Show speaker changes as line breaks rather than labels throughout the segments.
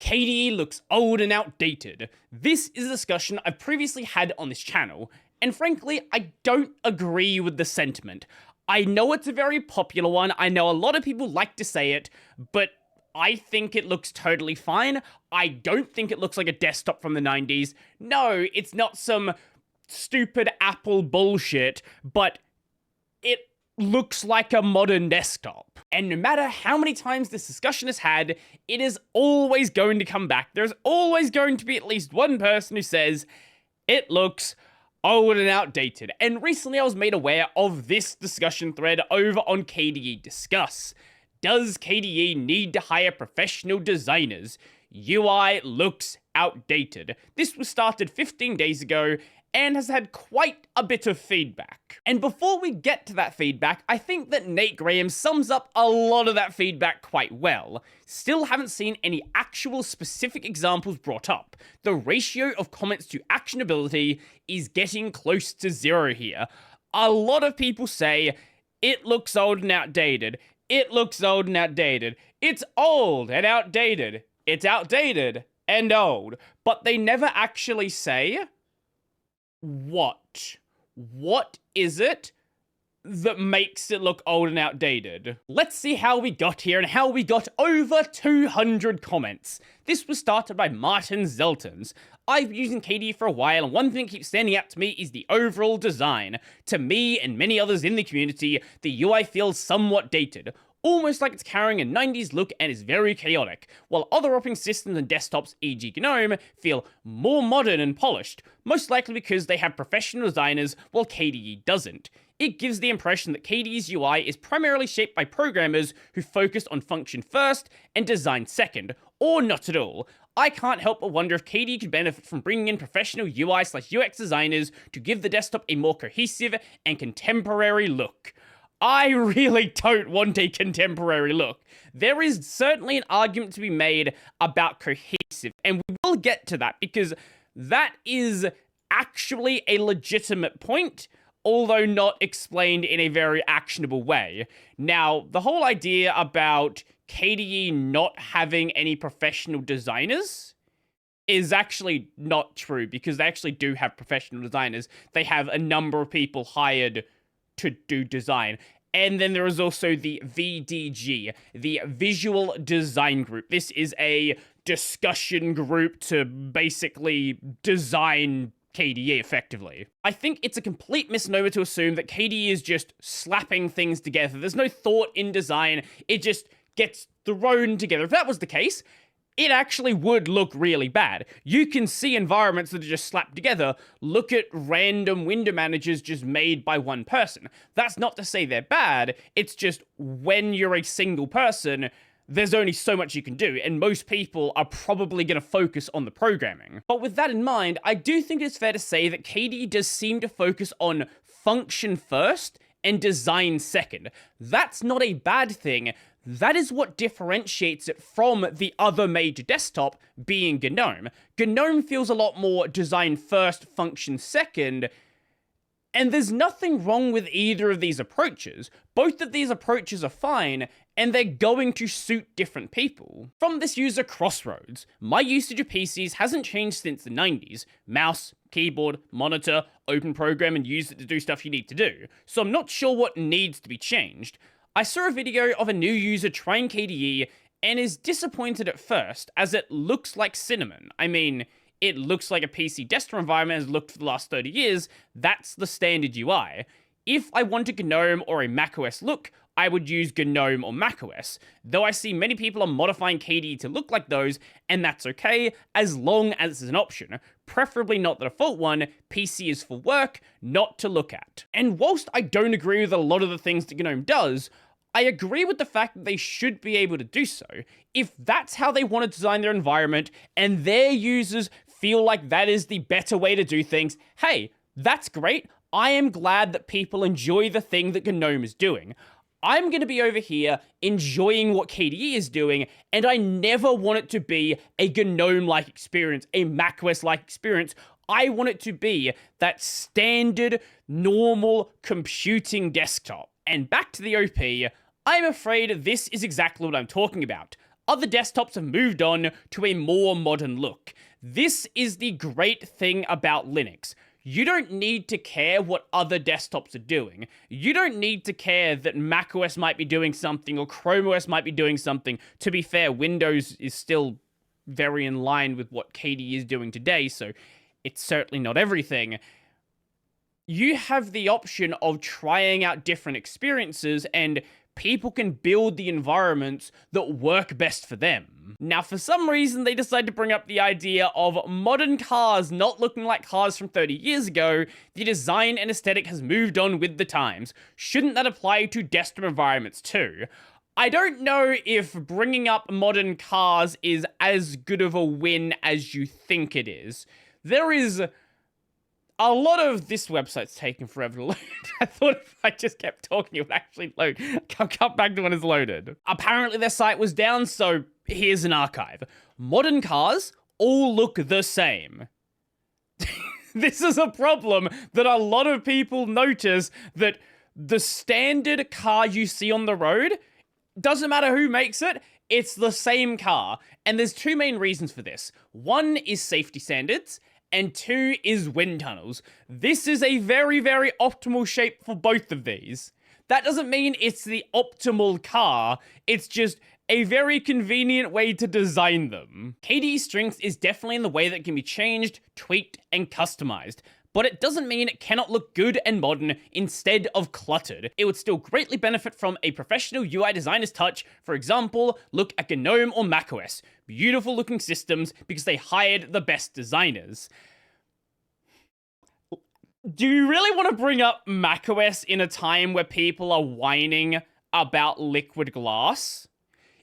KDE looks old and outdated. This is a discussion I've previously had on this channel, and frankly, I don't agree with the sentiment. I know it's a very popular one, I know a lot of people like to say it, but I think it looks totally fine. I don't think it looks like a desktop from the 90s. No, it's not some stupid Apple bullshit, but it looks like a modern desktop. And no matter how many times this discussion is had, it is always going to come back. There's always going to be at least one person who says, it looks old and outdated. And recently I was made aware of this discussion thread over on KDE Discuss. Does KDE need to hire professional designers? UI looks outdated. This was started 15 days ago and has had quite a bit of feedback. And before we get to that feedback, I think that Nate Graham sums up a lot of that feedback quite well. Still haven't seen any actual specific examples brought up. The ratio of comments to actionability is getting close to zero here. A lot of people say, it looks old and outdated. It looks old and outdated. It's old and outdated. It's outdated and old. But they never actually say what. What is it that makes it look old and outdated? Let's see how we got here and how we got over 200 comments. This was started by Martin Zeltons. I've been using KDE for a while, and one thing that keeps standing out to me is the overall design. To me and many others in the community, the UI feels somewhat dated, almost like it's carrying a 90s look and is very chaotic, while other operating systems and desktops, e.g. GNOME, feel more modern and polished, most likely because they have professional designers while KDE doesn't. It gives the impression that KDE's UI is primarily shaped by programmers who focused on function first and design second, or not at all. I can't help but wonder if KDE could benefit from bringing in professional UI/UX designers to give the desktop a more cohesive and contemporary look. I really don't want a contemporary look. There is certainly an argument to be made about cohesive, and we will get to that because that is actually a legitimate point, although not explained in a very actionable way. Now, the whole idea about KDE not having any professional designers is actually not true, because they actually do have professional designers. They have a number of people hired to do design. And then there is also the VDG, the Visual Design Group. This is a discussion group to basically design KDE effectively. I think it's a complete misnomer to assume that KDE is just slapping things together. There's no thought in design. It just gets thrown together. If that was the case, it actually would look really bad. You can see environments that are just slapped together. Look at random window managers just made by one person. That's not to say they're bad. It's just when you're a single person, there's only so much you can do, and most people are probably going to focus on the programming. But with that in mind, I do think it's fair to say that KDE does seem to focus on function first and design second. That's not a bad thing. That is what differentiates it from the other major desktop, being GNOME. GNOME feels a lot more design first, function second, and there's nothing wrong with either of these approaches. Both of these approaches are fine, and they're going to suit different people. From this user Crossroads, my usage of PCs hasn't changed since the 90s. Mouse, keyboard, monitor, open program, and use it to do stuff you need to do. So I'm not sure what needs to be changed. I saw a video of a new user trying KDE and is disappointed at first, as it looks like Cinnamon. I mean, it looks like a PC desktop environment has looked for the last 30 years. That's the standard UI. If I wanted GNOME or a macOS look, I would use GNOME or macOS, though I see many people are modifying KDE to look like those, and that's okay, as long as it's an option. Preferably not the default one. PC is for work, not to look at. And whilst I don't agree with a lot of the things that GNOME does, I agree with the fact that they should be able to do so. If that's how they want to design their environment, and their users feel like that is the better way to do things, hey, that's great. I am glad that people enjoy the thing that GNOME is doing. I'm going to be over here enjoying what KDE is doing, and I never want it to be a GNOME-like experience, a macOS-like experience. I want it to be that standard, normal computing desktop. And back to the OP, I'm afraid this is exactly what I'm talking about. other desktops have moved on to a more modern look. This is the great thing about Linux. You don't need to care what other desktops are doing. You don't need to care that macOS might be doing something or Chrome OS might be doing something. To be fair, Windows is still very in line with what KDE is doing today, so it's certainly not everything. You have the option of trying out different experiences, and people can build the environments that work best for them. Now, for some reason, they decided to bring up the idea of modern cars not looking like cars from 30 years ago. The design and aesthetic has moved on with the times. Shouldn't that apply to desktop environments too? I don't know if bringing up modern cars is as good of a win as you think it is. There is a lot of this website's taking forever to load. I thought if I just kept talking, it would actually load. I'll come back to when it's loaded. Apparently their site was down, so here's an archive. Modern cars all look the same. This is a problem that a lot of people notice, that the standard car you see on the road, doesn't matter who makes it, it's the same car. And there's two main reasons for this. One is safety standards, and two is wind tunnels. This is a very, very optimal shape for both of these. That doesn't mean it's the optimal car, it's just a very convenient way to design them. KDE's strength is definitely in the way that it can be changed, tweaked, and customized. But it doesn't mean it cannot look good and modern instead of cluttered. It would still greatly benefit from a professional UI designer's touch. For example, look at GNOME or macOS. Beautiful looking systems because they hired the best designers. Do you really want to bring up macOS in a time where people are whining about liquid glass?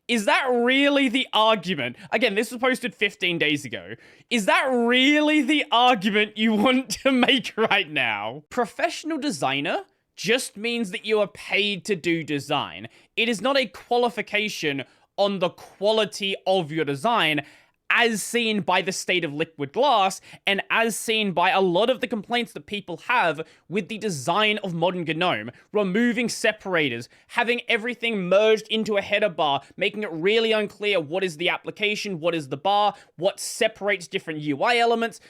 Is that really the argument? Again, this was posted 15 days ago. Is that really the argument you want to make right now? Professional designer just means that you are paid to do design. It is not a qualification on the quality of your design, as seen by the state of liquid glass, and as seen by a lot of the complaints that people have with the design of modern GNOME. Removing separators, having everything merged into a header bar, making it really unclear what is the application, what is the bar, what separates different UI elements.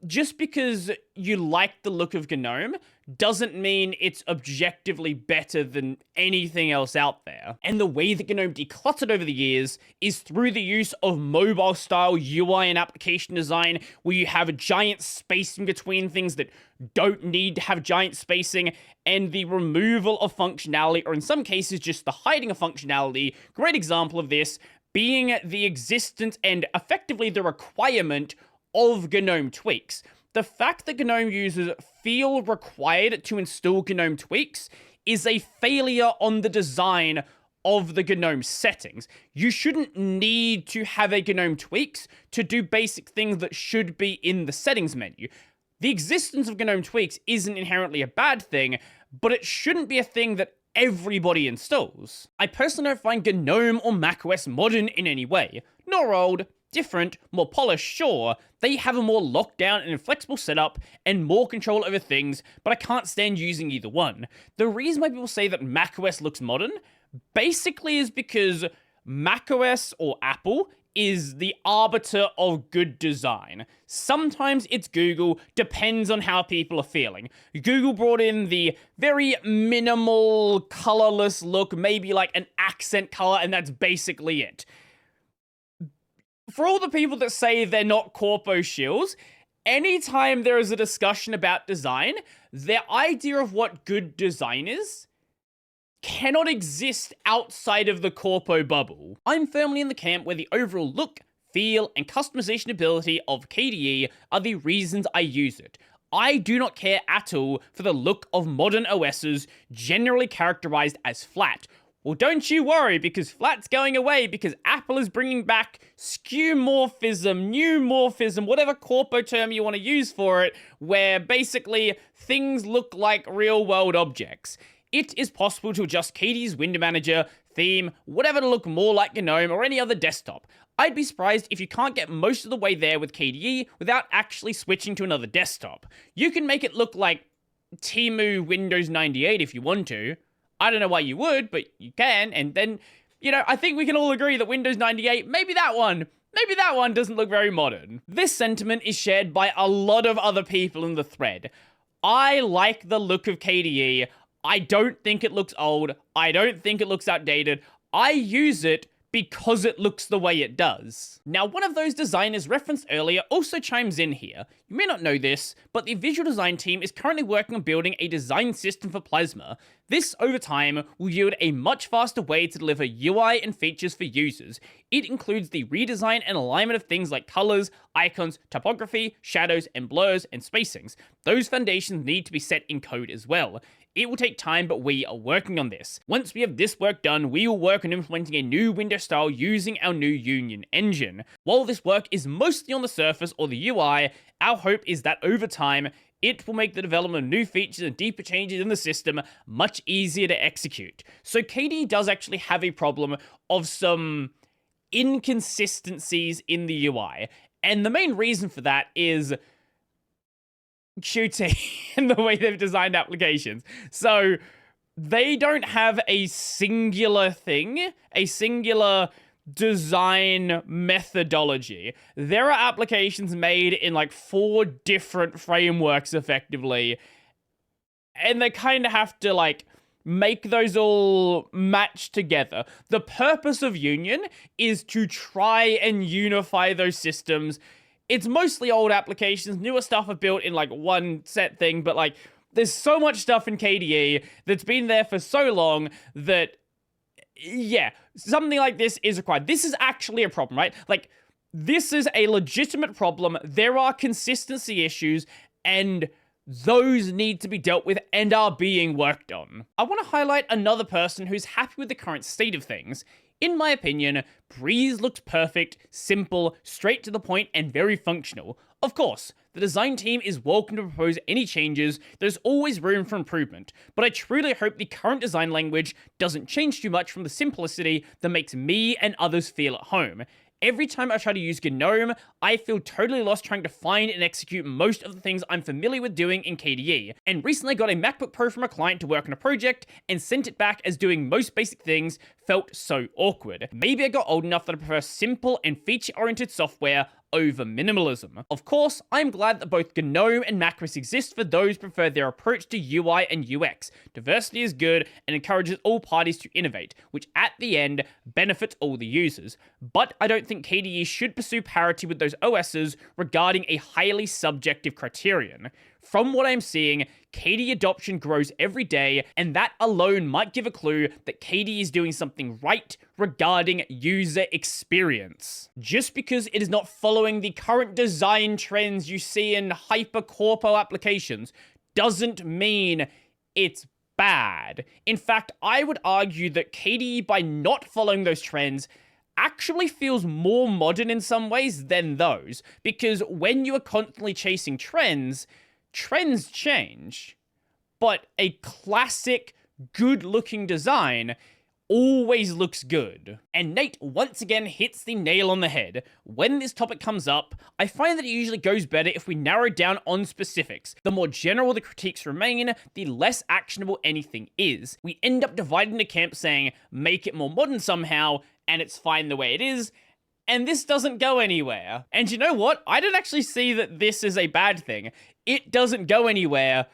Just because you like the look of GNOME doesn't mean it's objectively better than anything else out there. And the way that GNOME decluttered over the years is through the use of mobile-style UI and application design, where you have a giant spacing between things that don't need to have giant spacing, and the removal of functionality, or in some cases just the hiding of functionality. Great example of this being the existence and effectively the requirement of GNOME tweaks. The fact that GNOME users feel required to install GNOME tweaks is a failure on the design of the GNOME settings. You shouldn't need to have a GNOME tweaks to do basic things that should be in the settings menu. The existence of GNOME tweaks isn't inherently a bad thing, but it shouldn't be a thing that everybody installs. I personally don't find GNOME or macOS modern in any way, nor old. Different, more polished, sure. They have a more locked down and inflexible setup and more control over things, but I can't stand using either one. The reason why people say that macOS looks modern basically is because macOS or Apple is the arbiter of good design. Sometimes it's Google, depends on how people are feeling. Google brought in the very minimal, colorless look, maybe like an accent color, and that's basically it. For all the people that say they're not corpo shills, anytime there is a discussion about design, their idea of what good design is cannot exist outside of the corpo bubble. I'm firmly in the camp where the overall look, feel, and customization ability of KDE are the reasons I use it. I do not care at all for the look of modern OSs generally characterized as flat. Well, don't you worry, because flat's going away because Apple is bringing back skeuomorphism, new morphism, whatever corpo term you want to use for it, where basically things look like real-world objects. It is possible to adjust KDE's window manager, theme, whatever to look more like GNOME or any other desktop. I'd be surprised if you can't get most of the way there with KDE without actually switching to another desktop. You can make it look like Temu Windows 98 if you want to. I don't know why you would, but you can, and then You know, I think we can all agree that Windows 98, maybe that one doesn't look very modern. This sentiment is shared by a lot of other people in the thread. I like the look of KDE. I don't think it looks old. I don't think it looks outdated. I use it because it looks the way it does. Now, one of those designers referenced earlier also chimes in here. You may not know this, but the visual design team is currently working on building a design system for Plasma. This, over time, will yield a much faster way to deliver UI and features for users. It includes the redesign and alignment of things like colors, icons, typography, shadows, and blurs, and spacings. Those foundations need to be set in code as well. It will take time, but we are working on this. Once we have this work done, we will work on implementing a new Windows style using our new Union engine. While this work is mostly on the surface or the UI, our hope is that over time, it will make the development of new features and deeper changes in the system much easier to execute. So KDE does actually have a problem of some inconsistencies in the UI. And the main reason for that is Qt and the way they've designed applications. So they don't have a singular thing, a singular design methodology. There are applications made in like 4 different frameworks effectively, and they kind of have to like make those all match together. The purpose of Union is to try and unify those systems. It's mostly old applications. Newer stuff are built in like one set thing, but like there's so much stuff in KDE that's been there for so long that, yeah, something like this is required. This is actually a problem, right? Like, this is a legitimate problem. There are consistency issues, and those need to be dealt with and are being worked on. I want to highlight another person who's happy with the current state of things. In my opinion, Breeze looks perfect, simple, straight to the point, and very functional. Of course, the design team is welcome to propose any changes. There's always room for improvement, but I truly hope the current design language doesn't change too much from the simplicity that makes me and others feel at home. Every time I try to use GNOME, I feel totally lost trying to find and execute most of the things I'm familiar with doing in KDE. And recently got a MacBook Pro from a client to work on a project and sent it back as doing most basic things felt so awkward. Maybe I got old enough that I prefer simple and feature-oriented software over minimalism. Of course, I'm glad that both GNOME and macOS exist for those who prefer their approach to UI and UX. Diversity is good and encourages all parties to innovate, which at the end benefits all the users. But I don't think KDE should pursue parity with those OSs regarding a highly subjective criterion. From what I'm seeing, KDE adoption grows every day, and that alone might give a clue that KDE is doing something right regarding user experience. Just because it is not following the current design trends you see in hyper-corpo applications doesn't mean it's bad. In fact, I would argue that KDE, by not following those trends, actually feels more modern in some ways than those, because when you are constantly chasing trends change, but a classic, good-looking design always looks good. And Nate once again hits the nail on the head. When this topic comes up, I find that it usually goes better if we narrow down on specifics. The more general the critiques remain, the less actionable anything is. We end up dividing the camp saying, make it more modern somehow, and it's fine the way it is, and this doesn't go anywhere. And you know what? I don't actually see that this is a bad thing. It doesn't go anywhere.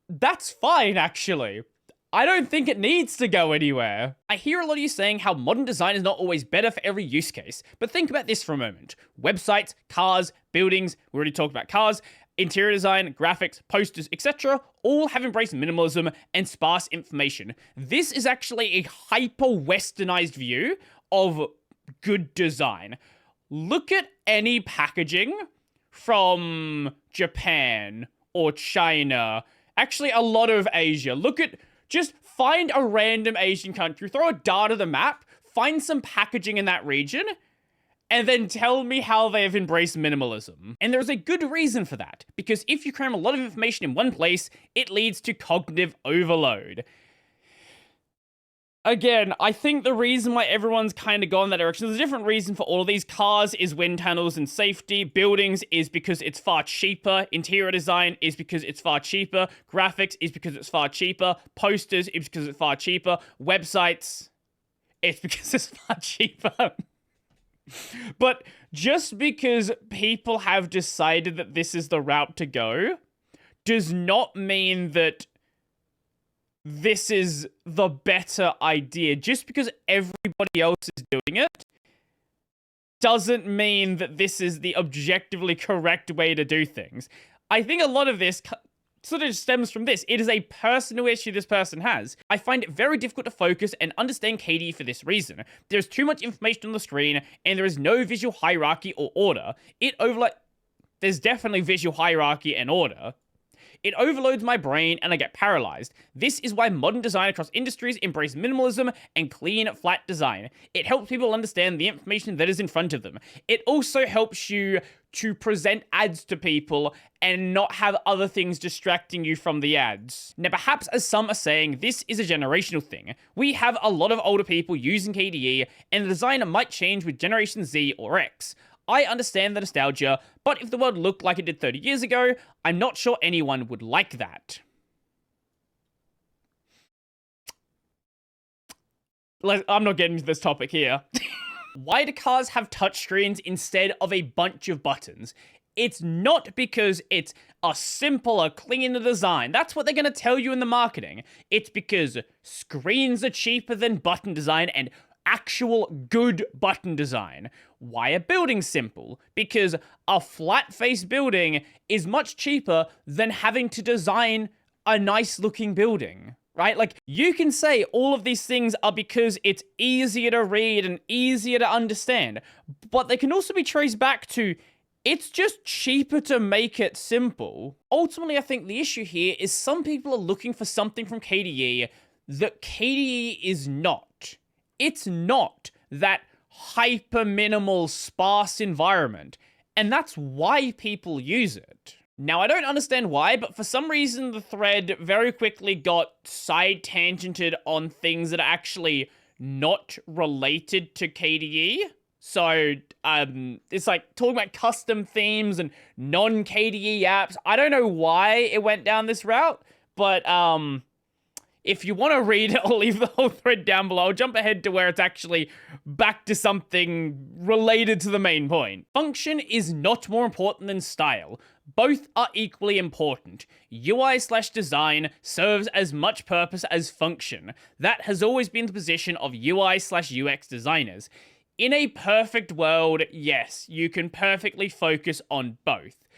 That's fine, actually. I don't think it needs to go anywhere. I hear a lot of you saying how modern design is not always better for every use case, but think about this for a moment. Websites, cars, buildings, we already talked about cars, interior design, graphics, posters, etc. all have embraced minimalism and sparse information. This is actually a hyper-westernized view of good design. Look at any packaging from Japan or China. Actually, a lot of Asia. Just find a random Asian country, throw a dart at the map, find some packaging in that region, and then tell me how they have embraced minimalism. And there's a good reason for that, because if you cram a lot of information in one place, it leads to cognitive overload. Again, I think the reason why everyone's kind of gone that direction, there's a different reason for all of these. Cars is wind tunnels and safety. Buildings is because it's far cheaper. Interior design is because it's far cheaper. Graphics is because it's far cheaper. Posters is because it's far cheaper. Websites, It's because it's far cheaper. But just because people have decided that this is the route to go does not mean that this is the better idea. Just because everybody else is doing it doesn't mean that this is the objectively correct way to do things. I think a lot of this sort of stems from this. It is a personal issue this person has. I find it very difficult to focus and understand KDE for this reason. There's too much information on the screen, and there is no visual hierarchy or order. There's definitely visual hierarchy and order. It overloads my brain and I get paralyzed. This is why modern design across industries embrace minimalism and clean, flat design. It helps people understand the information that is in front of them. It also helps you to present ads to people and not have other things distracting you from the ads. Now, perhaps as some are saying, this is a generational thing. We have a lot of older people using KDE, and the design might change with Generation Z or X. I understand the nostalgia, but if the world looked like it did 30 years ago, I'm not sure anyone would like that. I'm not getting into this topic here. Why do cars have touchscreens instead of a bunch of buttons? It's not because it's a simpler, cleaner design. That's what they're going to tell you in the marketing. It's because screens are cheaper than button design and actual good button design. Why are buildings simple? Because a flat-faced building is much cheaper than having to design a nice-looking building, right? Like, you can say all of these things are because it's easier to read and easier to understand, but they can also be traced back to it's just cheaper to make it simple. Ultimately, I think the issue here is some people are looking for something from KDE that KDE is not. It's not that hyper minimal sparse environment, and that's why people use it. Now, I don't understand why, but for some reason the thread very quickly got side tangented on things that are actually not related to KDE. So, it's like talking about custom themes and non-KDE apps. I don't know why it went down this route, but if you want to read it, I'll leave the whole thread down below. I'll jump ahead to where it's actually back to something related to the main point. Function is not more important than style. Both are equally important. UI/design serves as much purpose as function. That has always been the position of UI/UX designers. In a perfect world, yes, you can perfectly focus on both.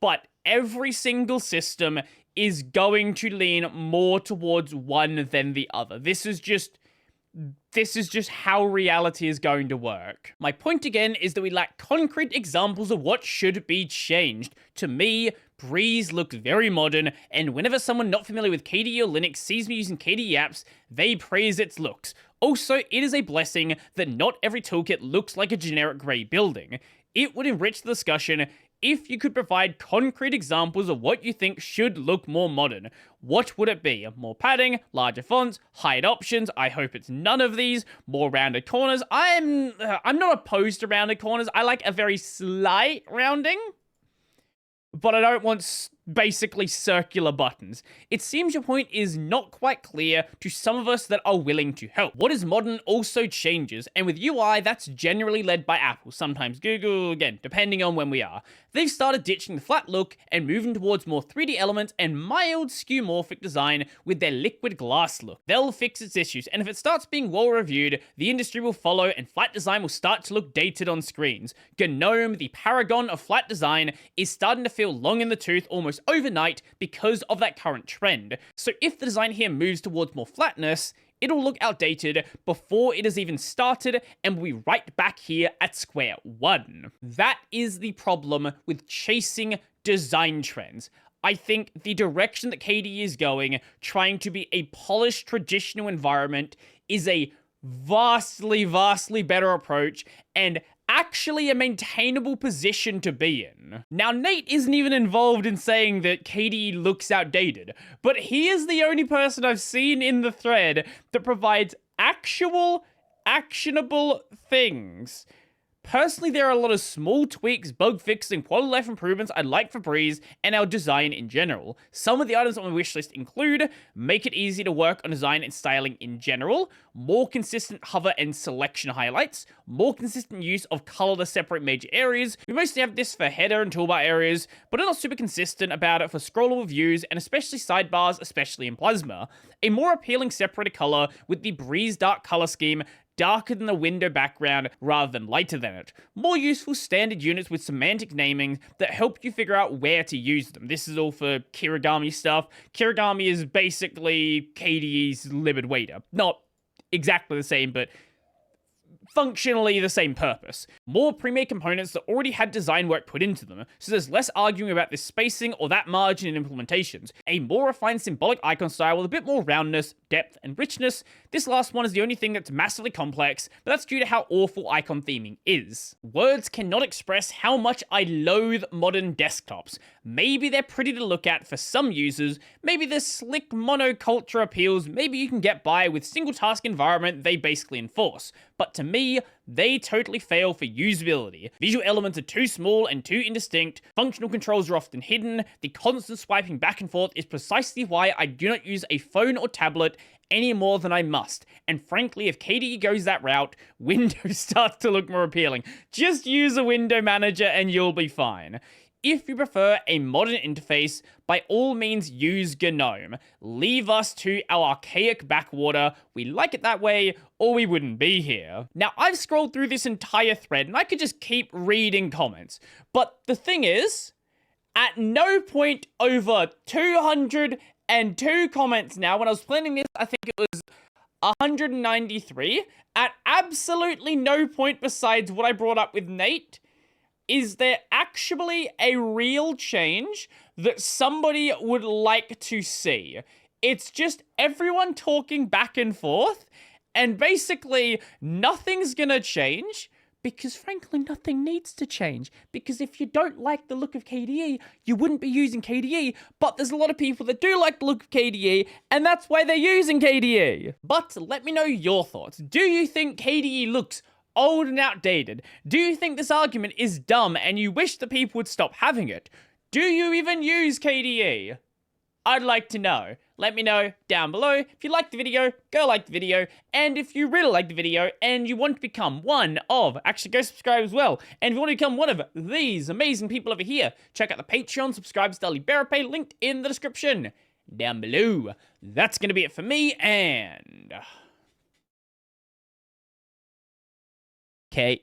But every single system is going to lean more towards one than the other. This is just how reality is going to work. My point again is that we lack concrete examples of what should be changed. To me, Breeze looks very modern, and whenever someone not familiar with KDE or Linux sees me using KDE apps, they praise its looks. Also, it is a blessing that not every toolkit looks like a generic grey building. It would enrich the discussion if you could provide concrete examples of what you think should look more modern. What would it be? More padding, larger fonts, hide options? I hope it's none of these. More rounded corners? I'm not opposed to rounded corners. I like a very slight rounding, but I don't want basically circular buttons. It seems your point is not quite clear to some of us that are willing to help. What is modern also changes, and with UI, that's generally led by Apple, sometimes Google, again, depending on when we are. They've started ditching the flat look and moving towards more 3D elements and mild skeuomorphic design with their liquid glass look. They'll fix its issues, and if it starts being well reviewed, the industry will follow and flat design will start to look dated on screens. GNOME, the paragon of flat design, is starting to feel long in the tooth almost overnight because of that current trend. So if the design here moves towards more flatness, it'll look outdated before it has even started and we'll be right back here at square one. That is the problem with chasing design trends. I think the direction that KDE is going, trying to be a polished traditional environment, is a vastly, vastly better approach and actually a maintainable position to be in. Now, Nate isn't even involved in saying that KDE looks outdated, but he is the only person I've seen in the thread that provides actual, actionable things. Personally, there are a lot of small tweaks, bug fixes, and quality life improvements I'd like for Breeze and our design in general. Some of the items on my wish list include make it easy to work on design and styling in general, more consistent hover and selection highlights, more consistent use of color to separate major areas. We mostly have this for header and toolbar areas, but are not super consistent about it for scrollable views and especially sidebars, especially in Plasma. A more appealing separated color with the Breeze dark color scheme, darker than the window background rather than lighter than it. More useful standard units with semantic naming that help you figure out where to use them. This is all for Kirigami stuff. Kirigami is basically KDE's libidwaiter. Not exactly the same, but functionally the same purpose. More pre-made components that already had design work put into them, so there's less arguing about this spacing or that margin in implementations. A more refined symbolic icon style with a bit more roundness, depth, and richness. This last one is the only thing that's massively complex, but that's due to how awful icon theming is. Words cannot express how much I loathe modern desktops. Maybe they're pretty to look at for some users, maybe the slick monoculture appeals, maybe you can get by with single task environment they basically enforce. But to me, they totally fail for usability. Visual elements are too small and too indistinct, functional controls are often hidden, the constant swiping back and forth is precisely why I do not use a phone or tablet any more than I must. And frankly, if KDE goes that route, Windows starts to look more appealing. Just use a window manager and you'll be fine. If you prefer a modern interface, by all means use GNOME. Leave us to our archaic backwater. We like it that way, or we wouldn't be here. Now, I've scrolled through this entire thread, and I could just keep reading comments. But the thing is, at no point over 202 comments now, when I was planning this, I think it was 193. At absolutely no point besides what I brought up with Nate, is there actually a real change that somebody would like to see? It's just everyone talking back and forth, and basically nothing's gonna change, because frankly nothing needs to change. Because if you don't like the look of KDE, you wouldn't be using KDE, but there's a lot of people that do like the look of KDE, and that's why they're using KDE. But let me know your thoughts. Do you think KDE looks old and outdated? Do you think this argument is dumb and you wish that people would stop having it? Do you even use KDE? I'd like to know. Let me know down below. If you liked the video, go like the video. And if you really liked the video and you want to become one of, actually go subscribe as well. And if you want to become one of these amazing people over here, check out the Patreon, subscribe to Daily Bearer Pay, linked in the description down below. That's going to be it for me, and okay.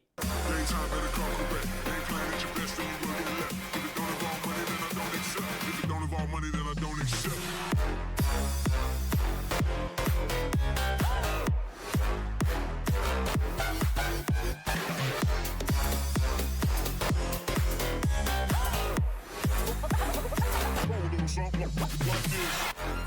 Like this.